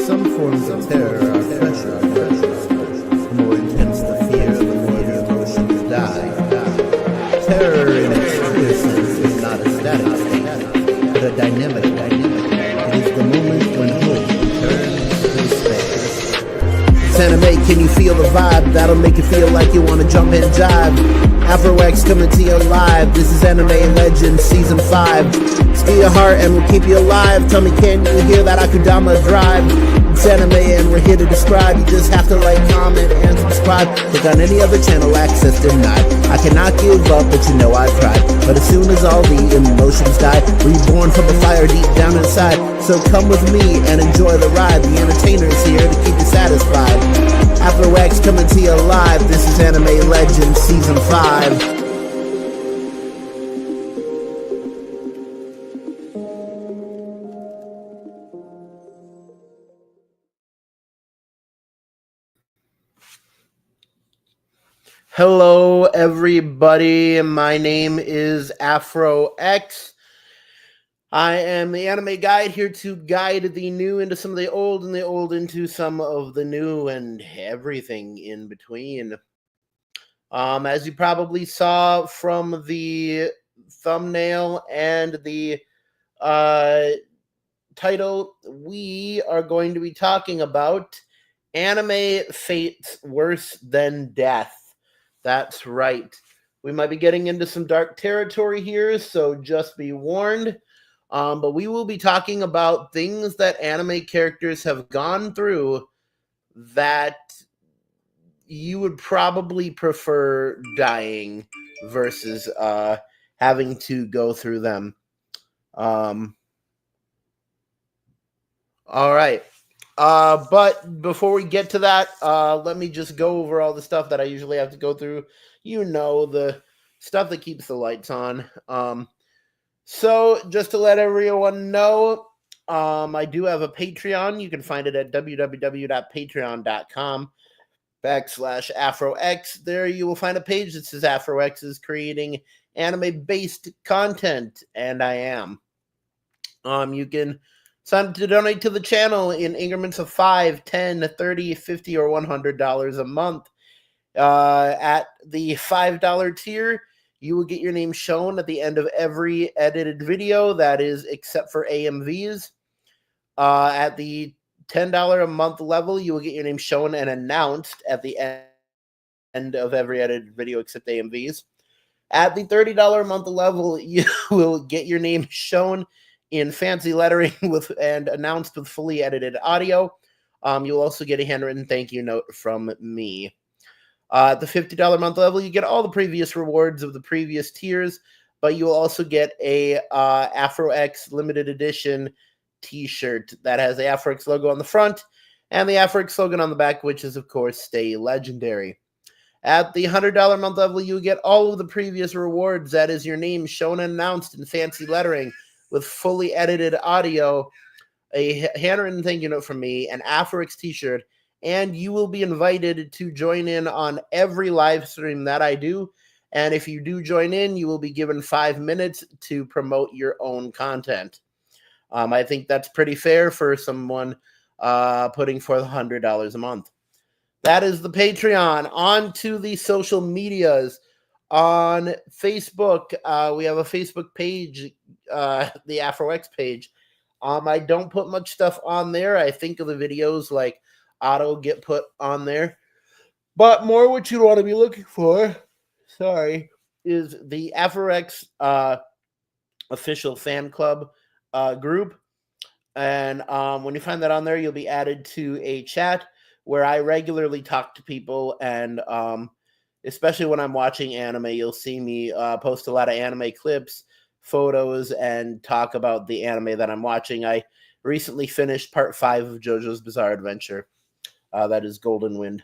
Some forms of terror are fresher. The more intense the fear, the more the emotions die. Terror in its truest sense is not a static state, but a dynamic. It is the moment when hope turns to despair. It's anime, can you feel the vibe? That'll make you feel like you want to jump and jive. Afro X coming to you live. This is Anime Legends Season 5. Steal your heart and we'll keep you alive. Tell me, can you hear that Akudama drive? It's anime and we're here to describe. You just have to like, comment, and subscribe. Click on any other channel, access denied. I cannot give up, but you know I tried. But as soon as all the emotions die, reborn from the fire deep down inside. So come with me and enjoy the ride. The entertainer is here to keep you satisfied. Afro X coming to you live. This is Anime Legends Season 5. Hello, everybody. My name is Afro X. I am the anime guide here to guide the new into some of the old and the old into some of the new and everything in between. As you probably saw from the thumbnail and the title, we are going to be talking about anime fates worse than death. That's right. We might be getting into some dark territory here, so just be warned. But we will be talking about things that anime characters have gone through that you would probably prefer dying versus having to go through them. All right. But before we get to that, let me just go over all the stuff that I usually have to go through. You know, the stuff that keeps the lights on. So just to let everyone know, I do have a Patreon. You can find it at www.patreon.com/AfroX. There you will find a page that says AfroX is creating anime-based content, and I am. You can sign up to donate to the channel in increments of $5, $10, $30, $50, or $100 a month. At the $5 tier, you will get your name shown at the end of every edited video, that is, except for AMVs. At the $10 a month level, you will get your name shown and announced at the end of every edited video, except AMVs. At the $30 a month level, you will get your name shown in fancy lettering and announced with fully edited audio. You'll also get a handwritten thank you note from me. At the $50 a month level, you get all the previous rewards of the previous tiers, but you'll also get a Afro X limited edition t-shirt that has the Afro X logo on the front and the Afro X slogan on the back, which is, of course, Stay Legendary. At the $100 a month level, you get all of the previous rewards. That is your name shown and announced in fancy lettering with fully edited audio, a handwritten thank you note from me, an Afro X t-shirt, and you will be invited to join in on every live stream that I do. And if you do join in, you will be given 5 minutes to promote your own content. I think that's pretty fair for someone putting forth $100 a month. That is the Patreon. On to the social medias. On Facebook, we have a Facebook page, the Afro X page. I don't put much stuff on there. I think of the videos like auto get put on there. But more what you want to be looking for, is the Afro X official fan club group. And when you find that on there, you'll be added to a chat where I regularly talk to people, and especially when I'm watching anime, you'll see me post a lot of anime clips, photos, and talk about the anime that I'm watching. I recently finished part 5 of JoJo's Bizarre Adventure. That is Golden Wind.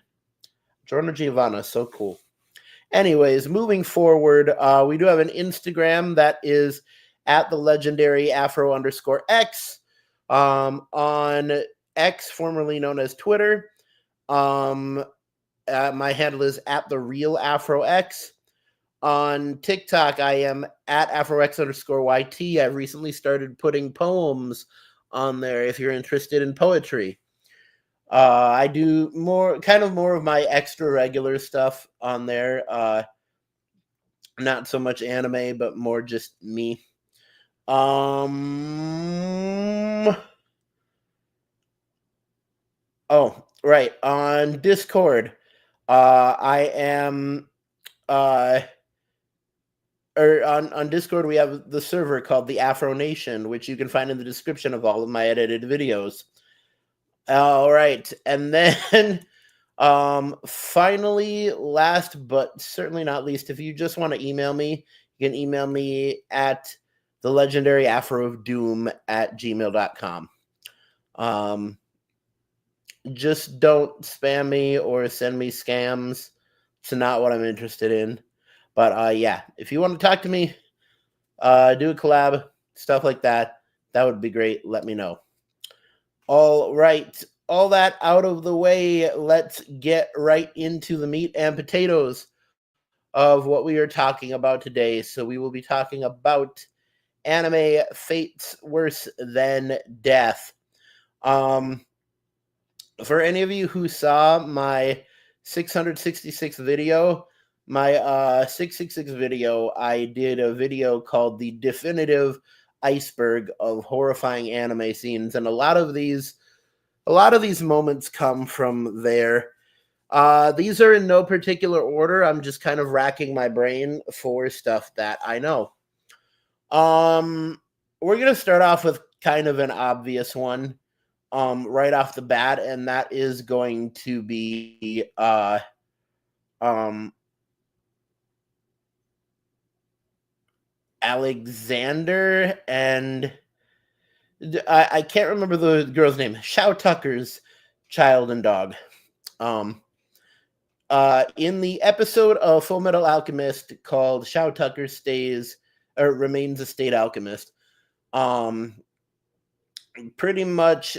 Giorno Giovanna, so cool. Anyways, moving forward, we do have an Instagram that is at the legendary Afro_X. On X, formerly known as Twitter. My handle is at the real AfroX. On TikTok, I am at AfroX_YT. I've recently started putting poems on there if you're interested in poetry. I do more of my extra regular stuff on there. Not so much anime, but more just me. Um. Oh, right. On Discord, I am. Or on Discord, we have the server called the Afro Nation, which you can find in the description of all of my edited videos. All right, and then finally, last but certainly not least, if you just want to email me, you can email me at the legendary Afro of Doom at gmail.com. Just don't spam me or send me scams. It's not what I'm interested in. But yeah, if you want to talk to me, do a collab, stuff like that, that would be great. Let me know. All right, all that out of the way, let's get right into the meat and potatoes of what we are talking about today. So we will be talking about anime fates worse than death. For any of you who saw my 666 video, my 666 video, I did a video called The Definitive Iceberg of Horrifying Anime Scenes, and a lot of these moments come from there. These are in no particular order. I'm just kind of racking my brain for stuff that I know. We're gonna start off with kind of an obvious one, right off the bat, and that is going to be Alexander and I can't remember the girl's name. Shao Tucker's child and dog. In the episode of Full Metal Alchemist called Shao Tucker Stays or Remains a State Alchemist, pretty much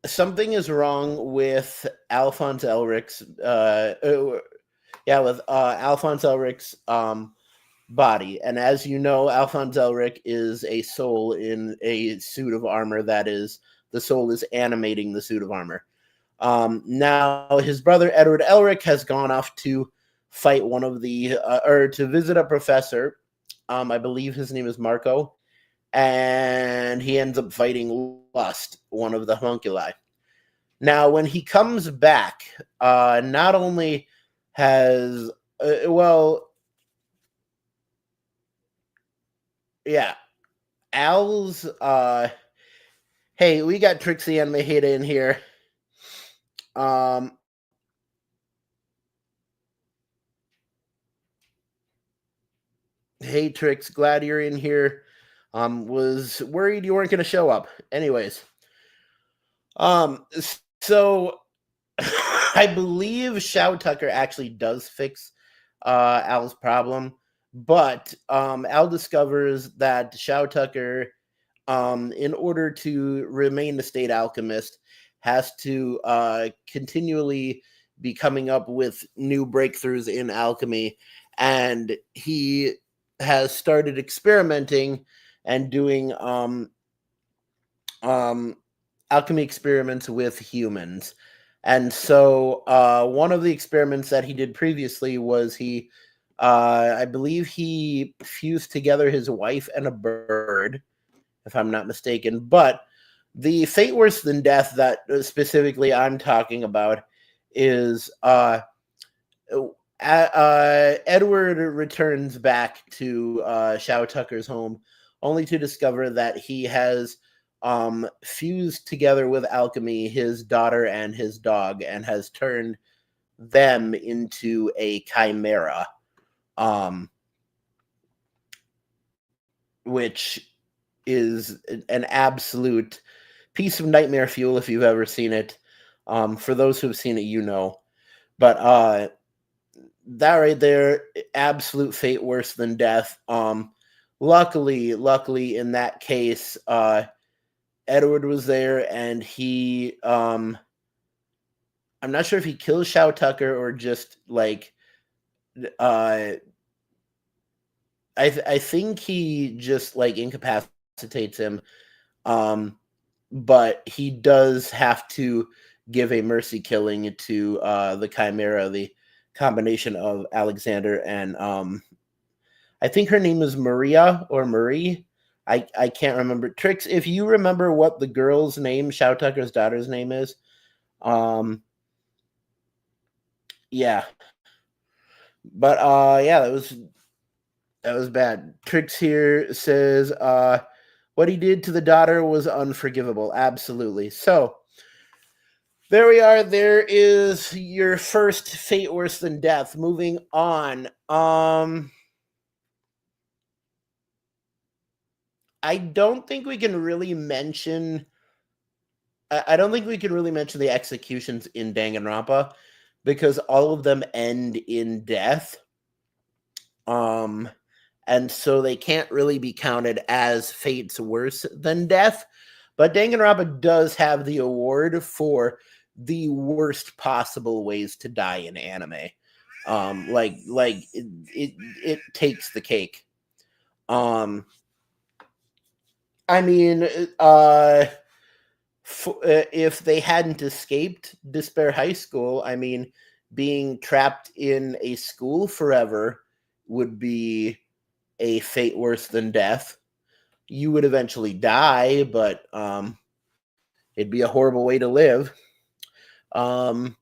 something is wrong with Alphonse Elric's Alphonse Elric's body. And as you know, Alphonse Elric is a soul in a suit of armor. That is, the soul is animating the suit of armor. Now his brother Edward Elric has gone off to fight one of the or to visit a professor. I believe his name is Marco, and he ends up fighting Lust, one of the homunculi. Now, when he comes back, not only has Al's hey, we got Trixie and Maheda in here. Hey Trix, glad you're in here. Was worried you weren't going to show up. Anyways, so I believe Shao Tucker actually does fix Al's problem, but Al discovers that Shao Tucker, in order to remain the state alchemist, has to continually be coming up with new breakthroughs in alchemy, and he has started experimenting and doing alchemy experiments with humans. And so one of the experiments that he did previously was I believe he fused together his wife and a bird, if I'm not mistaken. But the fate worse than death that specifically I'm talking about is Edward returns back to Shao Tucker's home, only to discover that he has fused together with alchemy his daughter and his dog, and has turned them into a chimera, which is an absolute piece of nightmare fuel if you've ever seen it. For those who've seen it, you know. But that right there, absolute fate worse than death. Luckily, in that case, Edward was there, and he, I'm not sure if he kills Shao Tucker or just like, I think he just like incapacitates him. but he does have to give a mercy killing to the Chimera, the combination of Alexander and I think her name is Maria or Marie. I can't remember. Trix, if you remember what the girl's name, Shao Tucker's daughter's name is, yeah. But yeah, that was bad. Trix here says what he did to the daughter was unforgivable. Absolutely. So there we are. There is your first fate worse than death. Moving on. I don't think we can really mention. I don't think we can really mention the executions in Danganronpa because all of them end in death. Um, and so they can't really be counted as fates worse than death. But Danganronpa does have the award for the worst possible ways to die in anime. It takes the cake. Um, I mean, if they hadn't escaped Despair High School, I mean, being trapped in a school forever would be a fate worse than death. You would eventually die, but it'd be a horrible way to live. Um,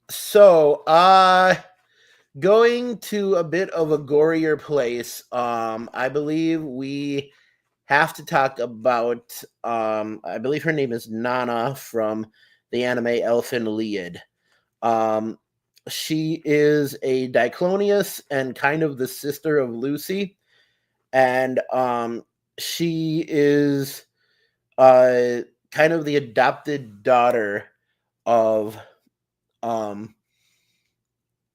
so, going to a bit of a gorier place, I believe we have to talk about, I believe her name is Nana from the anime Elfen Lied. She is a Diclonius and kind of the sister of Lucy. And she is kind of the adopted daughter of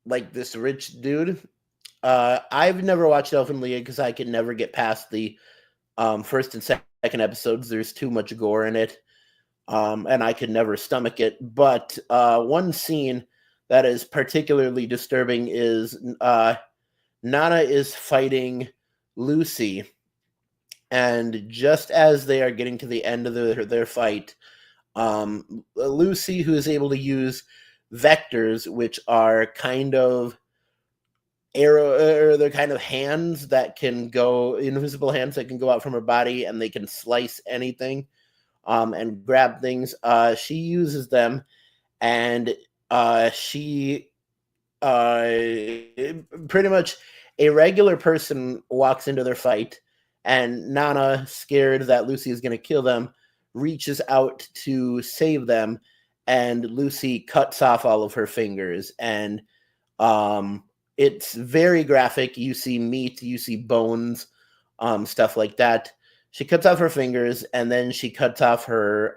like this rich dude. I've never watched Elfen Lied because I could never get past the first and second episodes. There's too much gore in it, and I could never stomach it. But one scene that is particularly disturbing is Nana is fighting Lucy, and just as they are getting to the end of their fight, Lucy, who is able to use vectors, which are kind of they're kind of hands that can go, invisible hands that can go out from her body, and they can slice anything, and grab things. She uses them, and she pretty much a regular person walks into their fight, and Nana, scared that Lucy is going to kill them, reaches out to save them, and Lucy cuts off all of her fingers. And it's very graphic. You see meat, you see bones, stuff like that. She cuts off her fingers, and then she cuts off her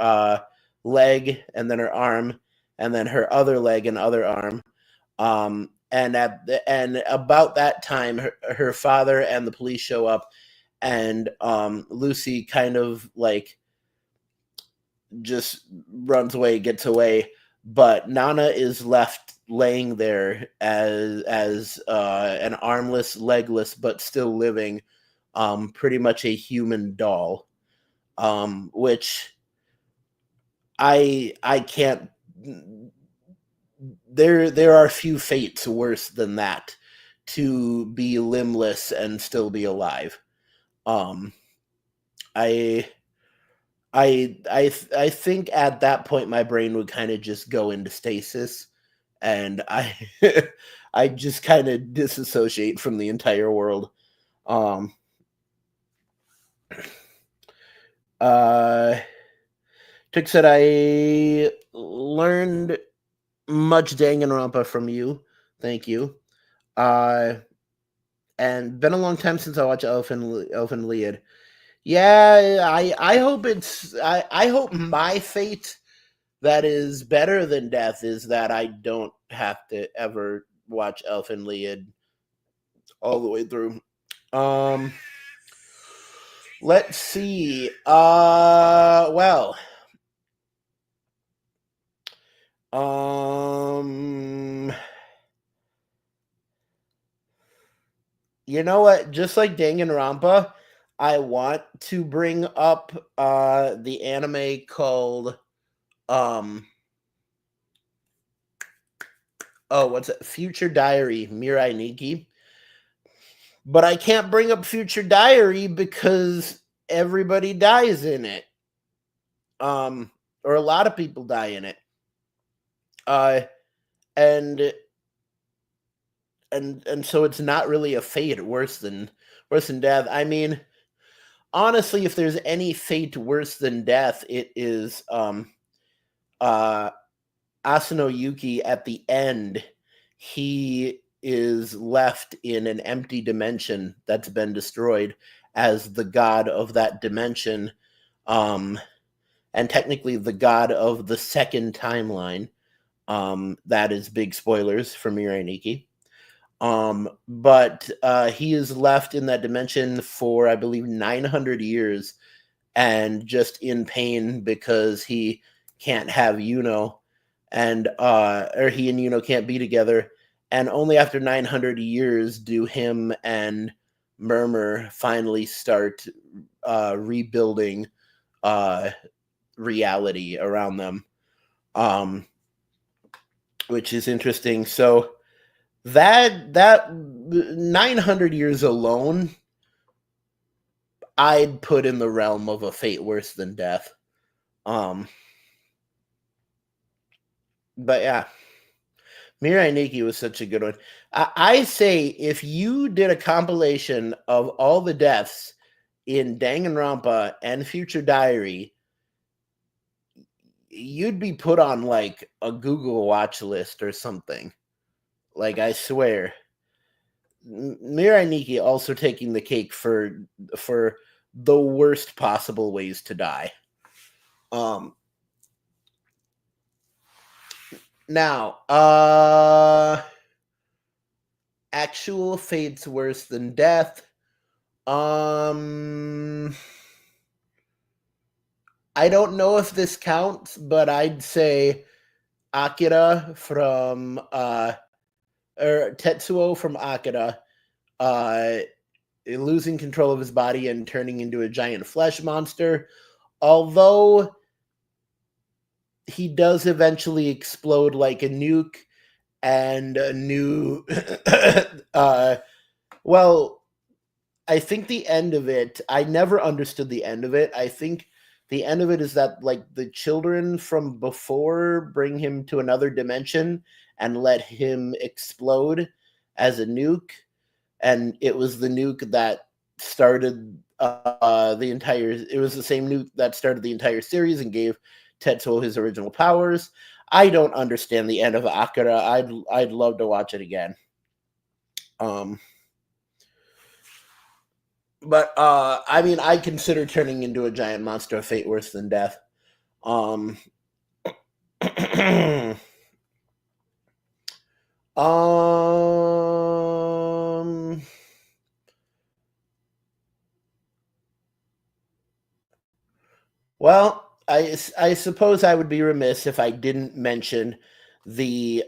leg, and then her arm, and then her other leg and other arm. And about that time, her father and the police show up, and Lucy kind of like just runs away, gets away, but Nana is left laying there as an armless, legless, but still living, pretty much a human doll, which I can't. There are few fates worse than that, to be limbless and still be alive. Um, I I think at that point my brain would kind of just go into stasis, and I I just kind of disassociate from the entire world. Um, uh, Tick said I learned much Danganronpa from you. Thank you. Uh, and been a long time since I watched Elfen Lied. Yeah, I hope I hope my fate that is better than death is that I don't have to ever watch Elfen Lied all the way through. Um, let's see. Well, um, you know what? Just like Danganronpa, I want to bring up the anime called what's it? Future Diary Mirai Nikki. But I can't bring up Future Diary because everybody dies in it. Or a lot of people die in it. And so it's not really a fate worse than death. I mean, honestly, if there's any fate worse than death, it is Asano Yuki at the end. He is left in an empty dimension that's been destroyed as the god of that dimension, and technically the god of the second timeline. That is big spoilers for Mirai Nikki. But he is left in that dimension for, I believe, 900 years and just in pain because he can't have Yuno, and or he and Yuno can't be together. And only after 900 years do him and Murmur finally start rebuilding reality around them, which is interesting. So that 900 years alone, I'd put in the realm of a fate worse than death. But yeah, Mirai Nikki was such a good one. I say if you did a compilation of all the deaths in Danganronpa and Future Diary, you'd be put on like a Google watch list or something. Like, I swear. Mirai Nikki also taking the cake for the worst possible ways to die. Now, actual fates worse than death. I don't know if this counts, but I'd say Akira from or Tetsuo from Akira, losing control of his body and turning into a giant flesh monster. Although he does eventually explode like a nuke, and a new well, I think the end of it, I never understood the end of it. I think the end of it is that like the children from before bring him to another dimension and let him explode as a nuke, and it was the nuke that started the entire. It was the same nuke that started the entire series and gave Tetsuo his original powers. I don't understand the end of Akira. I'd love to watch it again. But I mean, I consider turning into a giant monster a fate worse than death. Um, well, I suppose I would be remiss if I didn't mention the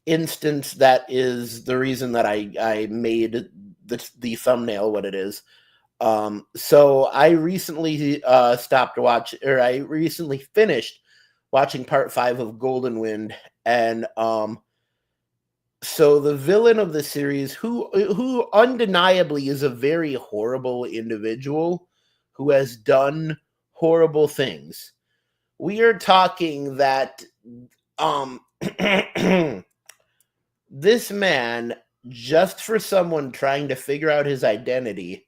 instance that is the reason that I made the thumbnail what it is. So I recently I recently finished watching part 5 of Golden Wind, and so the villain of the series, who undeniably is a very horrible individual who has done horrible things. We are talking that this man, just for someone trying to figure out his identity,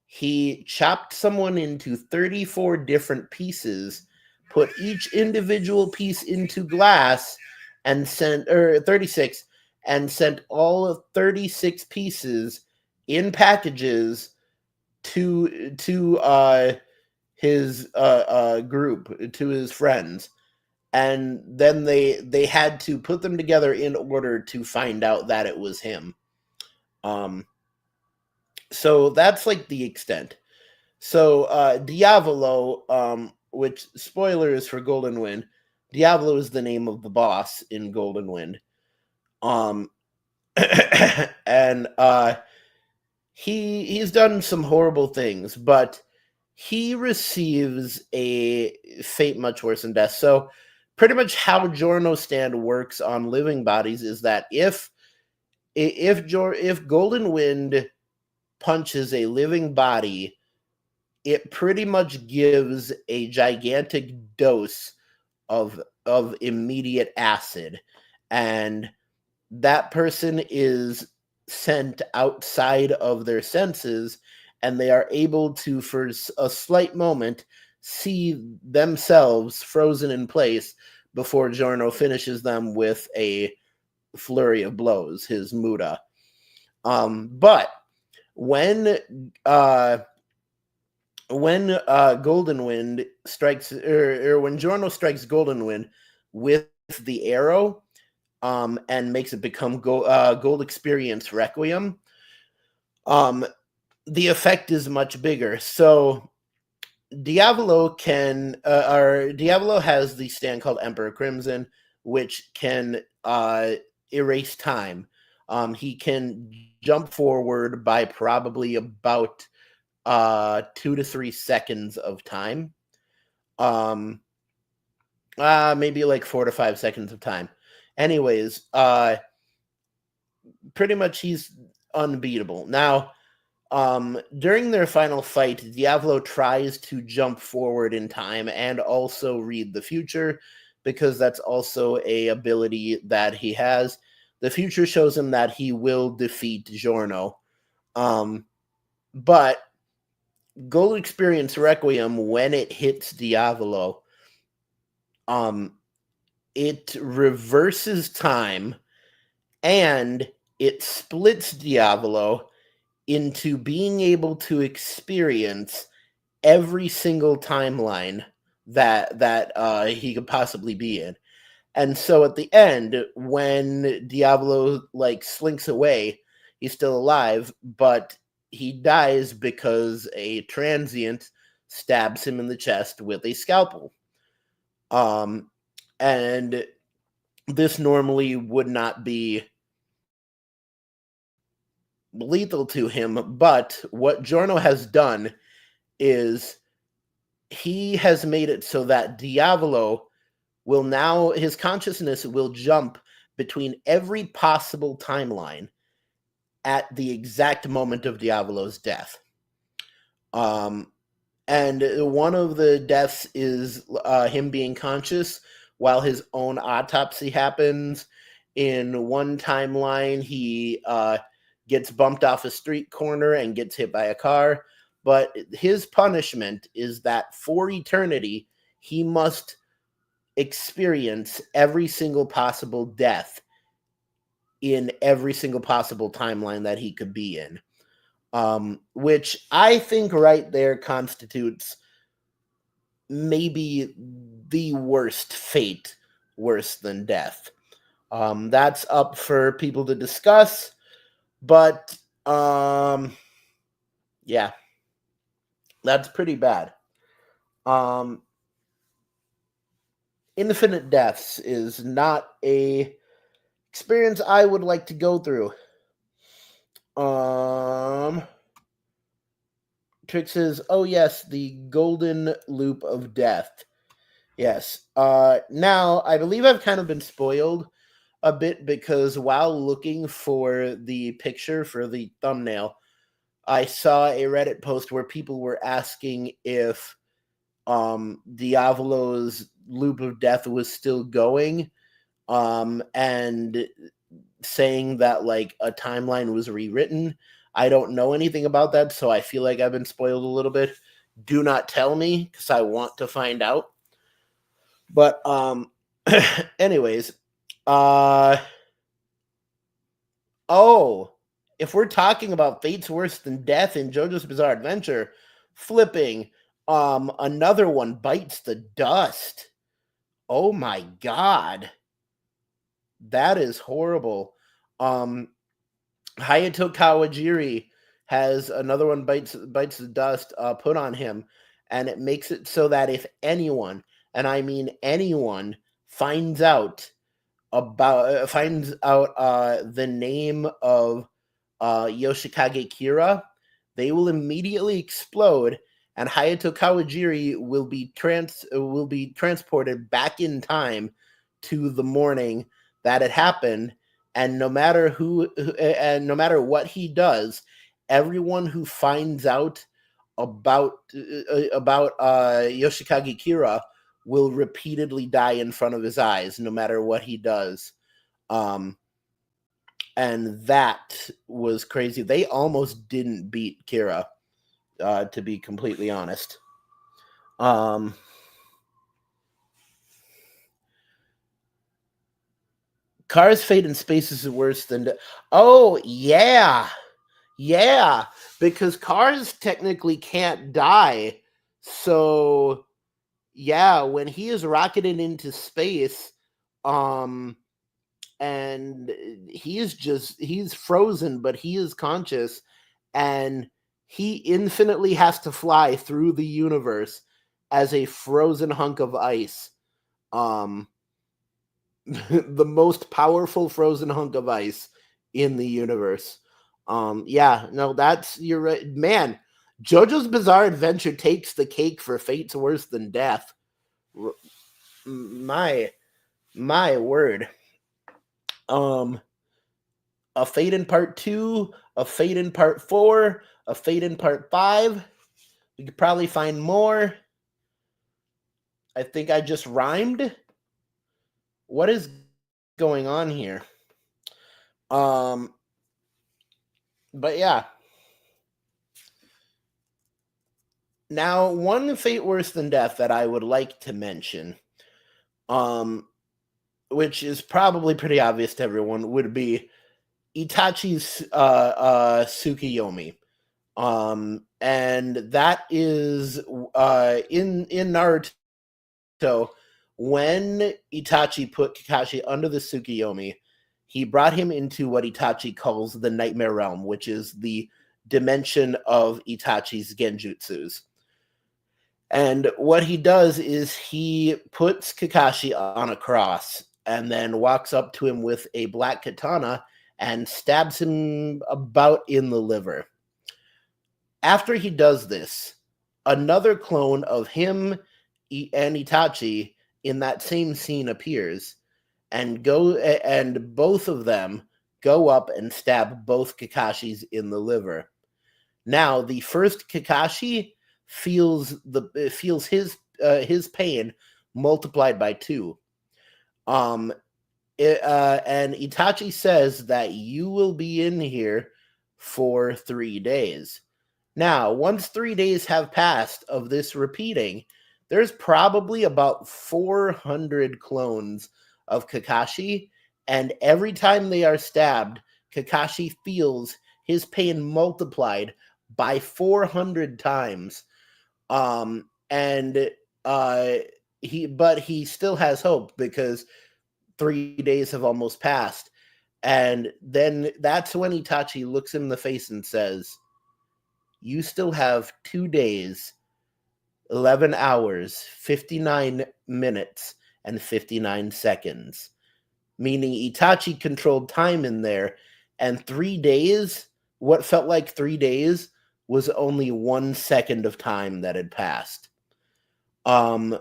he chopped someone into 34 different pieces, put each individual piece into glass, and sent 36, and sent all of 36 pieces in packages to his group, to his friends. And then they had to put them together in order to find out that it was him. So that's like the extent. So Diavolo, which, spoilers for Golden Wind, Diavolo is the name of the boss in Golden Wind. And he's done some horrible things, but he receives a fate much worse than death. So pretty much how Jorno stand works on living bodies is that if Golden Wind punches a living body, it pretty much gives a gigantic dose of immediate acid, and that person is sent outside of their senses, and they are able to, for a slight moment, see themselves frozen in place before Giorno finishes them with a flurry of blows, his muda. But when uh, Golden Wind strikes, or when Giorno strikes Golden Wind with the arrow, and makes it become Gold Experience Requiem, the effect is much bigger. So Diavolo Diavolo has the stand called Emperor Crimson, which can erase time. He can jump forward by probably about 2 to 3 seconds of time. Maybe like 4 to 5 seconds of time. Anyways, pretty much he's unbeatable. Now, during their final fight, Diavolo tries to jump forward in time and also read the future, because that's also a ability that he has. The future shows him that he will defeat Giorno. But Gold Experience Requiem, when it hits Diavolo, it reverses time and it splits Diavolo into being able to experience every single timeline that he could possibly be in. And so at the end, when Diavolo like slinks away, he's still alive, but he dies because a transient stabs him in the chest with a scalpel. And this normally would not be lethal to him, but what Giorno has done is he has made it so that Diavolo will now, his consciousness will jump between every possible timeline at the exact moment of Diavolo's death. And one of the deaths is him being conscious while his own autopsy happens. In one timeline, he gets bumped off a street corner and gets hit by a car. But his punishment is that for eternity, he must experience every single possible death in every single possible timeline that he could be in. Which I think right there constitutes maybe the worst fate, worse than death. That's up for people to discuss, but yeah, that's pretty bad. Infinite deaths is not a experience I would like to go through. Trix says, "Oh yes, the golden loop of death." Yes. Now I believe I've kind of been spoiled a bit, because while looking for the picture for the thumbnail, I saw a Reddit post where people were asking if Diavolo's loop of death was still going, and saying that like a timeline was rewritten. I don't know anything about that, so I feel like I've been spoiled a little bit. Do not tell me, because I want to find out. But anyways, oh, if we're talking about fates worse than death in JoJo's Bizarre Adventure, flipping, another one bites the dust. Oh my god, that is horrible. Hayato Kawajiri has another one bites the dust put on him, and it makes it so that if anyone, and I mean anyone, finds out the name of Yoshikage Kira, they will immediately explode, and Hayato Kawajiri will be transported back in time to the morning that it happened. And no matter no matter what he does, everyone who finds out about Yoshikage Kira will repeatedly die in front of his eyes, no matter what he does. And that was crazy. They almost didn't beat Kira, to be completely honest. Cars' fate in space is worse than... Oh, yeah. Yeah, because cars technically can't die. So, yeah, when he is rocketed into space, and he's frozen, but he is conscious, and he infinitely has to fly through the universe as a frozen hunk of ice. The most powerful frozen hunk of ice in the universe. Yeah, no, you're right, man. JoJo's Bizarre Adventure takes the cake for fates worse than death. My word. A Fate in Part 2, a Fate in Part 4, a Fate in Part 5. We could probably find more. I think I just rhymed. What is going on here? But yeah. Now, one fate worse than death that I would like to mention, which is probably pretty obvious to everyone, would be Itachi's Tsukiyomi. And that is in Naruto, when Itachi put Kakashi under the Tsukiyomi, he brought him into what Itachi calls the Nightmare Realm, which is the dimension of Itachi's genjutsus. And what he does is he puts Kakashi on a cross and then walks up to him with a black katana and stabs him about in the liver. After he does this, another clone of him and Itachi in that same scene appears, and both of them go up and stab both Kakashis in the liver. Now, the first Kakashi feels his pain multiplied by 2. And Itachi says that you will be in here for 3 days. Now, once 3 days have passed of this repeating, there's probably about 400 clones of Kakashi, and every time they are stabbed, Kakashi feels his pain multiplied by 400 times. And he still has hope because 3 days have almost passed. And then that's when Itachi looks him in the face and says, "You still have 2 days, 11 hours, 59 minutes, and 59 seconds." Meaning Itachi controlled time in there, and 3 days, what felt like 3 days, was only 1 second of time that had passed. And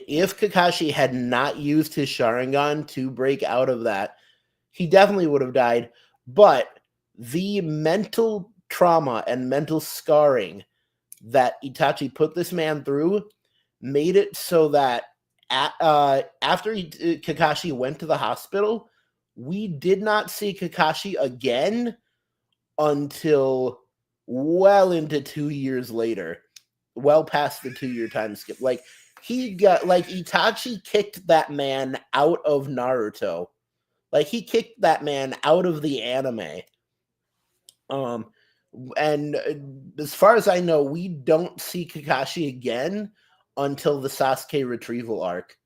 if Kakashi had not used his Sharingan to break out of that, he definitely would have died. But the mental trauma and mental scarring that Itachi put this man through made it so that after Kakashi went to the hospital, we did not see Kakashi again until well into 2 years later, well past the 2-year time skip. Like, Itachi kicked that man out of Naruto. Like, he kicked that man out of the anime. And as far as I know, we don't see Kakashi again until the Sasuke retrieval arc.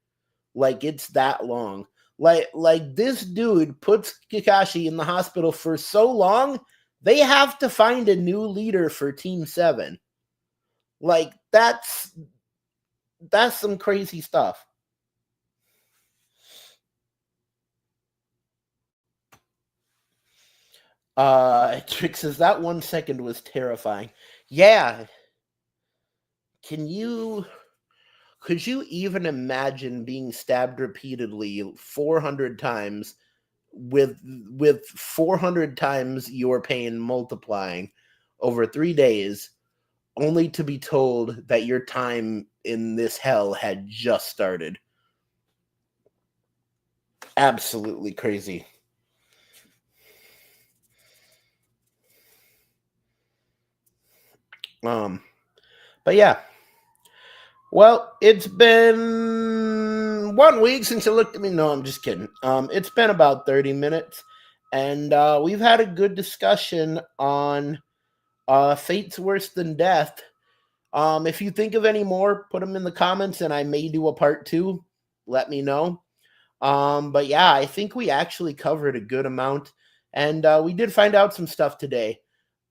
Like, it's that long. Like this dude puts Kakashi in the hospital for so long, they have to find a new leader for Team 7. Like, that's some crazy stuff. Trick says that 1 second was terrifying. Yeah. Could you even imagine being stabbed repeatedly 400 times with 400 times your pain multiplying over 3 days, only to be told that your time in this hell had just started? Absolutely crazy. But yeah. Well, it's been 1 week since you looked at me. No, I'm just kidding. It's been about 30 minutes, and we've had a good discussion on Fate's Worse Than Death. If you think of any more, put them in the comments, and I may do a part 2. Let me know. But yeah, I think we actually covered a good amount, and we did find out some stuff today.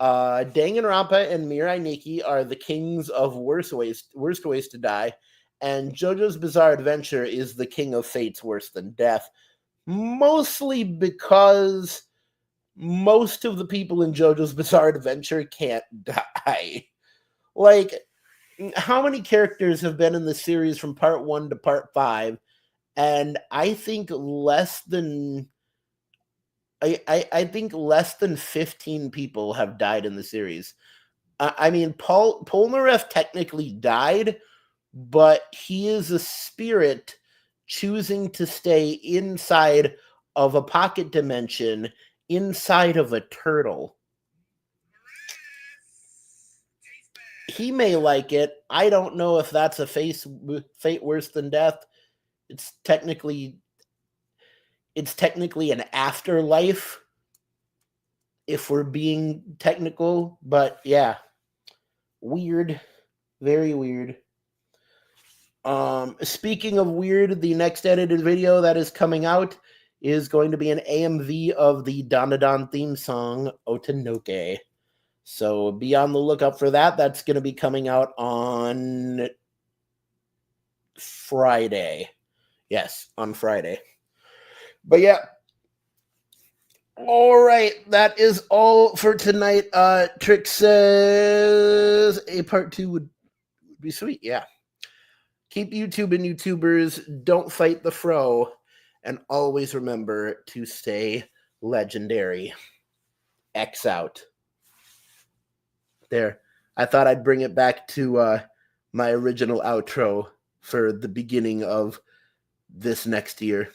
Danganronpa and Mirai Nikki are the kings of worst ways to die, and JoJo's Bizarre Adventure is the king of fates worse than death. Mostly because most of the people in JoJo's Bizarre Adventure can't die. Like, how many characters have been in the series from part 1 to part 5? And I think less than I think less than 15 people have died in the series. I mean, Polnareff technically died, but he is a spirit choosing to stay inside of a pocket dimension, inside of a turtle. He may like it. I don't know if that's a fate worse than death. It's technically an afterlife, if we're being technical, but yeah, weird, very weird. Speaking of weird, the next edited video that is coming out is going to be an AMV of the Dandadan theme song Otanoke. So be on the lookout for that. That's going to be coming out on Friday. Yes, on Friday. But yeah. All right, that is all for tonight. Trick says a part 2 would be sweet. Yeah. Keep YouTube and YouTubers, don't fight the fro, and always remember to stay legendary. X out. There. I thought I'd bring it back to my original outro for the beginning of this next year.